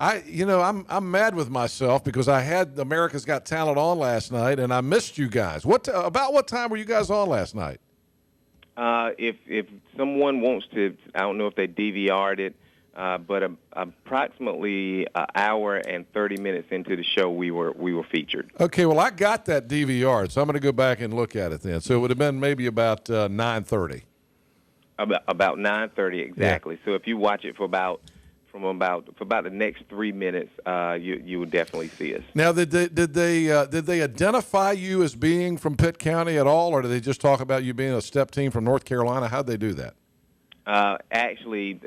I'm mad with myself because I had America's Got Talent on last night and I missed you guys. About what time were you guys on last night? If someone wants to, I don't know if they DVR'd it, but approximately an hour and 30 minutes into the show, we were featured. Okay, well, I got that DVR, so I'm going to go back and look at it then. So it would have been maybe about 9:30. About 9:30 exactly. Yeah. So if you watch it for about the next 3 minutes, you will definitely see us. Now, did they identify you as being from Pitt County at all, or did they just talk about you being a step team from North Carolina? How'd they do that? Actually,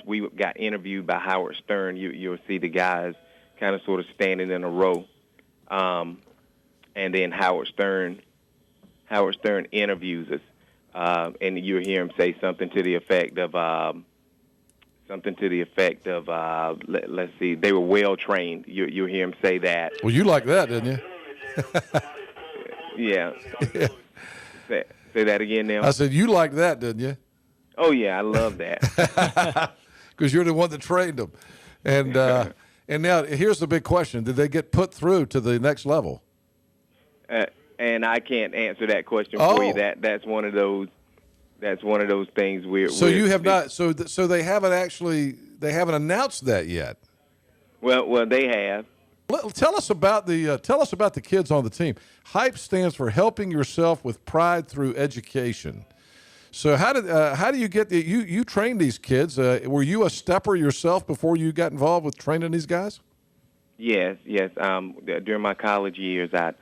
we got interviewed by Howard Stern. You'll see the guys kind of sort of standing in a row, and then Howard Stern interviews us, and you'll hear him say something to the effect of. Let's see, they were well trained. You'll hear him say that. Well, you like that, didn't you? Yeah. Say that again now. I said you like that, didn't you? Oh yeah, I love that. Because you're the one that trained them, and now here's the big question: did they get put through to the next level? And I can't answer that question for you. That's one of those. That's one of those things you have not. So they haven't announced that yet. Well, they have. Tell us about the kids on the team. HYPE stands for Helping Yourself with Pride Through Education. So how do you get you train these kids? Were you a stepper yourself before you got involved with training these guys? Yes. During my college years, I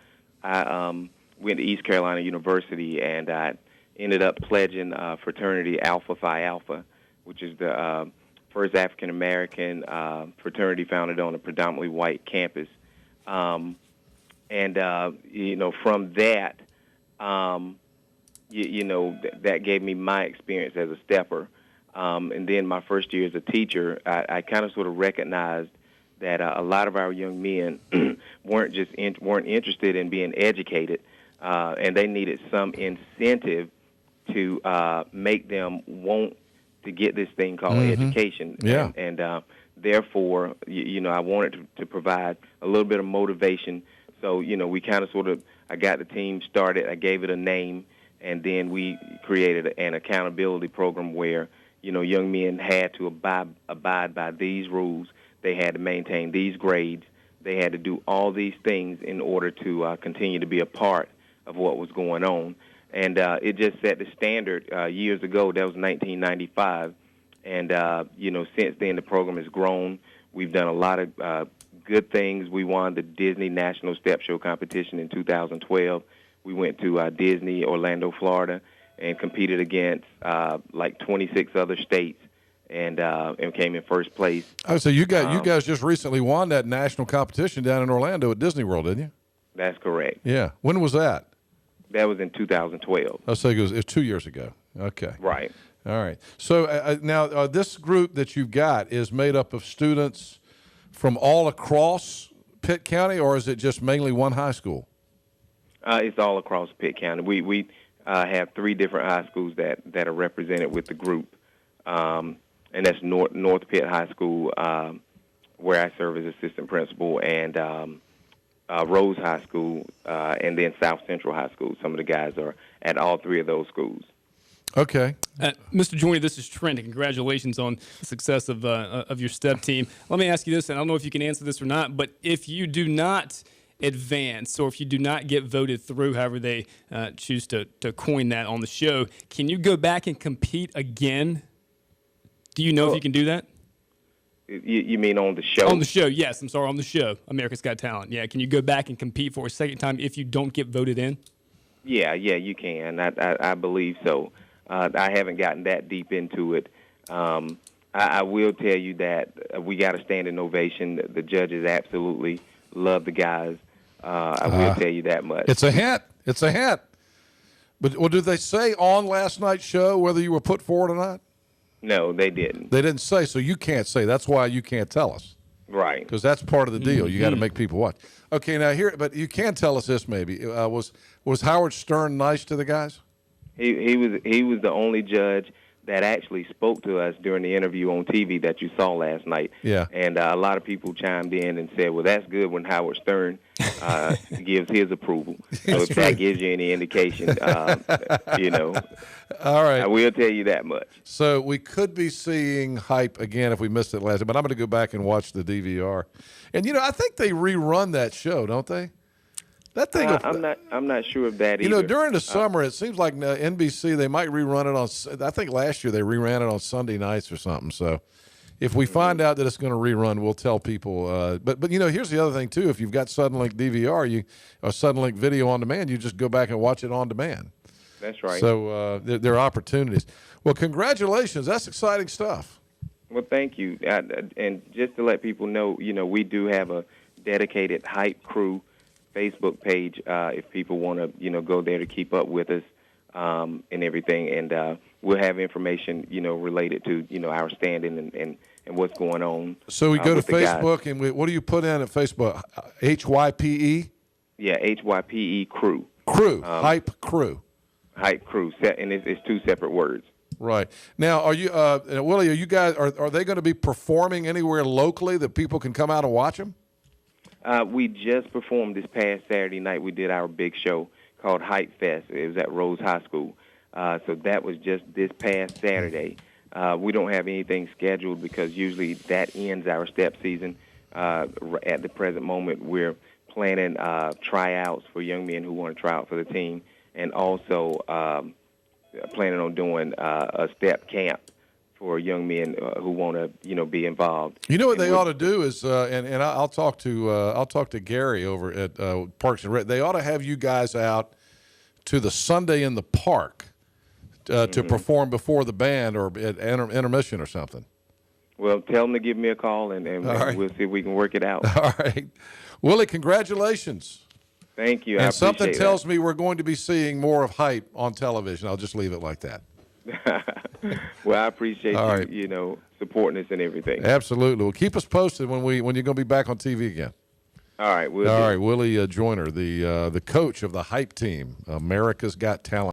went to East Carolina University, and I ended up pledging fraternity Alpha Phi Alpha, which is the first African American fraternity founded on a predominantly white campus. From that, that gave me my experience as a stepper. And then my first year as a teacher, I kind of sort of recognized that a lot of our young men weren't interested in being educated, and they needed some incentive to make them want to get this thing called education. Yeah. And therefore, I wanted to provide a little bit of motivation. So, we kind of I got the team started, I gave it a name, and then we created an accountability program where, young men had to abide by these rules. They had to maintain these grades. They had to do all these things in order to continue to be a part of what was going on. And it just set the standard years ago. That was 1995. And, since then the program has grown. We've done a lot of good things. We won the Disney National Step Show competition in 2012. We went to Disney, Orlando, Florida, and competed against 26 other states and came in first place. Oh, so you guys just recently won that national competition down in Orlando at Disney World, didn't you? That's correct. Yeah. When was that? That was in 2012. Oh, so it was 2 years ago. Okay. Right. All right. So now this group that you've got is made up of students from all across Pitt County, or is it just mainly one high school? It's all across Pitt County. We have 3 different high schools that are represented with the group, and that's North Pitt High School, where I serve as assistant principal, and Rose High School, and then South Central High School. Some of the guys are at all 3 of those schools. Okay. Mr. Joyner, this is Trent. Congratulations on the success of your step team. Let me ask you this, and I don't know if you can answer this or not, but if you do not advance or if you do not get voted through, however they choose to coin that on the show, can you go back and compete again? Do you know if you can do that? You mean on the show? On the show, yes. I'm sorry, on the show, America's Got Talent. Yeah, can you go back and compete for a second time if you don't get voted in? Yeah, you can. I believe so. I haven't gotten that deep into it. I will tell you that we got a standing ovation. The judges absolutely love the guys. I will tell you that much. It's a hint. It's a hint. But did they say on last night's show whether you were put forward or not? No, they didn't. They didn't say, so you can't say. That's why you can't tell us. Right. Because that's part of the deal. You got to make people watch. Okay, now here, but you can tell us this maybe. Was Howard Stern nice to the guys? He was the only judge that actually spoke to us during the interview on TV that you saw last night. Yeah. And a lot of people chimed in and said, well, that's good when Howard Stern gives his approval. So if that gives you any indication, you know, All right. I will tell you that much. So we could be seeing Hype again if we missed it last time, but I'm going to go back and watch the DVR. And, you know, I think they rerun that show, don't they? That thing. I'm not sure of that either. You know, during the summer, it seems like NBC, they might rerun it on, I think last year they reran it on Sunday nights or something. So if we find out that it's going to rerun, we'll tell people. But you know, here's the other thing, too. If you've got Suddenlink DVR or Suddenlink Video on Demand, you just go back and watch it on demand. That's right. So there are opportunities. Well, congratulations. That's exciting stuff. Well, thank you. And just to let people know, you know, we do have a dedicated Hype Crew Facebook page if people want to, you know, go there to keep up with us and everything. And we'll have information, you know, related to, you know, our standing and what's going on. So we go to Facebook, and what do you put in at Facebook? HYPE? Yeah, HYPE Crew. Crew. Hype Crew. Hype Crew. And it's two separate words. Right. Now, are you, Willie, are you guys, are they going to be performing anywhere locally that people can come out and watch them? We just performed this past Saturday night. We did our big show called Hype Fest. It was at Rose High School. So that was just this past Saturday. We don't have anything scheduled because usually that ends our step season. At the present moment, we're planning tryouts for young men who want to try out for the team, and also planning on doing a step camp for young men who want to, you know, be involved. You know what they ought to do is, and I'll talk to Gary over at Parks and Rec. They ought to have you guys out to the Sunday in the Park to perform before the band or at intermission or something. Well, tell them to give me a call, and right. we'll see if we can work it out. All right, Willie, congratulations. Thank you. And something tells me we're going to be seeing more of Hype on television. I'll just leave it like that. Well, I appreciate All right. you know, supporting us and everything. Absolutely. Well, keep us posted when you're going to be back on TV again. All right. All right, Willie Joyner, the coach of the Hype team, America's Got Talent.